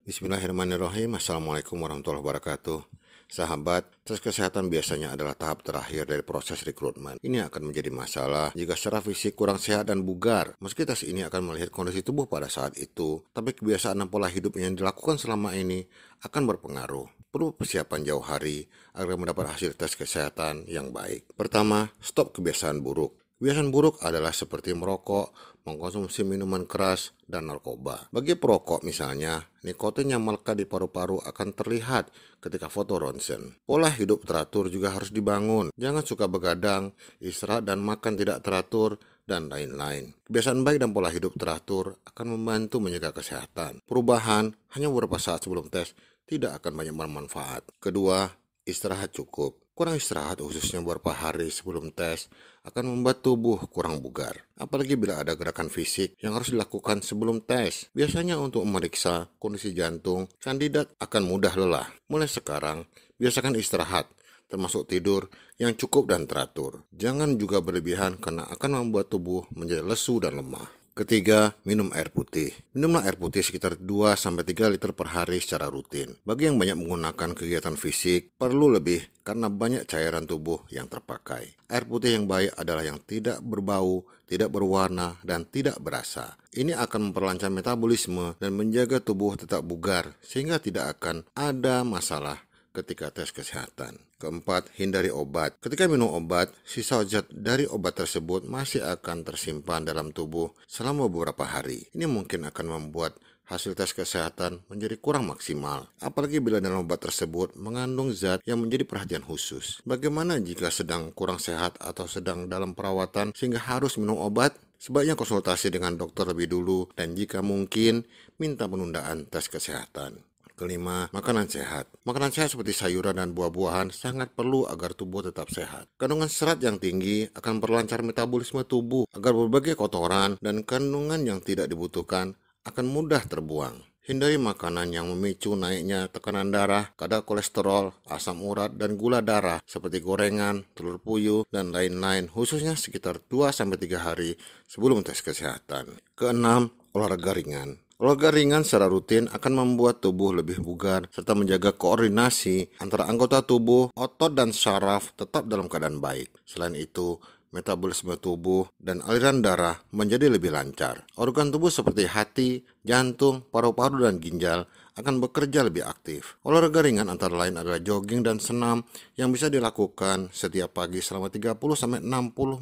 Bismillahirrahmanirrahim. Assalamualaikum warahmatullahi wabarakatuh. Sahabat, tes kesehatan biasanya adalah tahap terakhir dari proses rekrutmen. Ini akan menjadi masalah jika secara fisik kurang sehat dan bugar. Meski tes ini akan melihat kondisi tubuh pada saat itu, tapi kebiasaan dan pola hidup yang dilakukan selama ini akan berpengaruh. Perlu persiapan jauh hari agar mendapat hasil tes kesehatan yang baik. Pertama, stop kebiasaan buruk. Kebiasaan buruk adalah seperti merokok, mengkonsumsi minuman keras, dan narkoba. Bagi perokok misalnya, nikotin yang melekat di paru-paru akan terlihat ketika foto ronsen. Pola hidup teratur juga harus dibangun. Jangan suka begadang, istirahat dan makan tidak teratur, dan lain-lain. Kebiasaan baik dan pola hidup teratur akan membantu menjaga kesehatan. Perubahan hanya beberapa saat sebelum tes tidak akan banyak bermanfaat. Kedua, istirahat cukup. Kurang istirahat khususnya beberapa hari sebelum tes akan membuat tubuh kurang bugar. Apalagi bila ada gerakan fisik yang harus dilakukan sebelum tes. Biasanya untuk memeriksa kondisi jantung, kandidat akan mudah lelah. Mulai sekarang, biasakan istirahat, termasuk tidur yang cukup dan teratur. Jangan juga berlebihan karena akan membuat tubuh menjadi lesu dan lemah. Ketiga, minum air putih. Minumlah air putih sekitar 2-3 liter per hari secara rutin. Bagi yang banyak menggunakan kegiatan fisik, perlu lebih karena banyak cairan tubuh yang terpakai. Air putih yang baik adalah yang tidak berbau, tidak berwarna, dan tidak berasa. Ini akan memperlancar metabolisme dan menjaga tubuh tetap bugar, sehingga tidak akan ada masalah ketika tes kesehatan. Keempat, hindari obat. Ketika minum obat, sisa zat dari obat tersebut masih akan tersimpan dalam tubuh selama beberapa hari. Ini mungkin akan membuat hasil tes kesehatan menjadi kurang maksimal. Apalagi bila dalam obat tersebut mengandung zat yang menjadi perhatian khusus. Bagaimana jika sedang kurang sehat atau sedang dalam perawatan sehingga harus minum obat? Sebaiknya konsultasi dengan dokter lebih dulu dan jika mungkin minta penundaan tes kesehatan. Kelima, makanan sehat. Makanan sehat seperti sayuran dan buah-buahan sangat perlu agar tubuh tetap sehat. Kandungan serat yang tinggi akan memperlancar metabolisme tubuh agar berbagai kotoran dan kandungan yang tidak dibutuhkan akan mudah terbuang. Hindari makanan yang memicu naiknya tekanan darah, kadar kolesterol, asam urat, dan gula darah seperti gorengan, telur puyuh, dan lain-lain khususnya sekitar 2-3 hari sebelum tes kesehatan. Keenam, olahraga ringan. Olahraga ringan secara rutin akan membuat tubuh lebih bugar serta menjaga koordinasi antara anggota tubuh, otot, dan saraf tetap dalam keadaan baik. Selain itu, metabolisme tubuh dan aliran darah menjadi lebih lancar. Organ tubuh seperti hati, jantung, paru-paru, dan ginjal akan bekerja lebih aktif. Olahraga ringan antara lain adalah jogging dan senam yang bisa dilakukan setiap pagi selama 30-60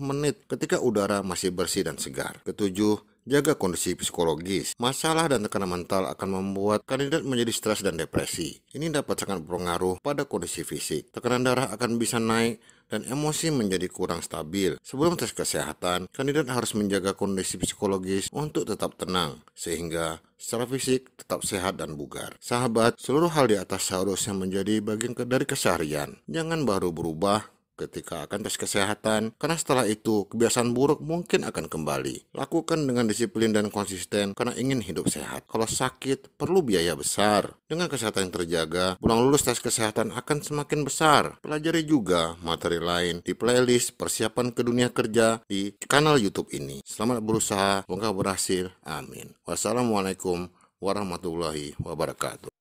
menit ketika udara masih bersih dan segar. Ketujuh, jaga kondisi psikologis. Masalah dan tekanan mental akan membuat kandidat menjadi stres dan depresi. Ini dapat sangat berpengaruh pada kondisi fisik. Tekanan darah akan bisa naik dan emosi menjadi kurang stabil. Sebelum tes kesehatan, kandidat harus menjaga kondisi psikologis untuk tetap tenang, sehingga secara fisik tetap sehat dan bugar. Sahabat, seluruh hal di atas seharusnya menjadi bagian dari keseharian. Jangan baru berubah ketika akan tes kesehatan, karena setelah itu kebiasaan buruk mungkin akan kembali. Lakukan dengan disiplin dan konsisten karena ingin hidup sehat. Kalau sakit, perlu biaya besar. Dengan kesehatan yang terjaga, pulang lulus tes kesehatan akan semakin besar. Pelajari juga materi lain di playlist persiapan ke dunia kerja di kanal YouTube ini. Selamat berusaha, semoga berhasil. Amin. Wassalamualaikum warahmatullahi wabarakatuh.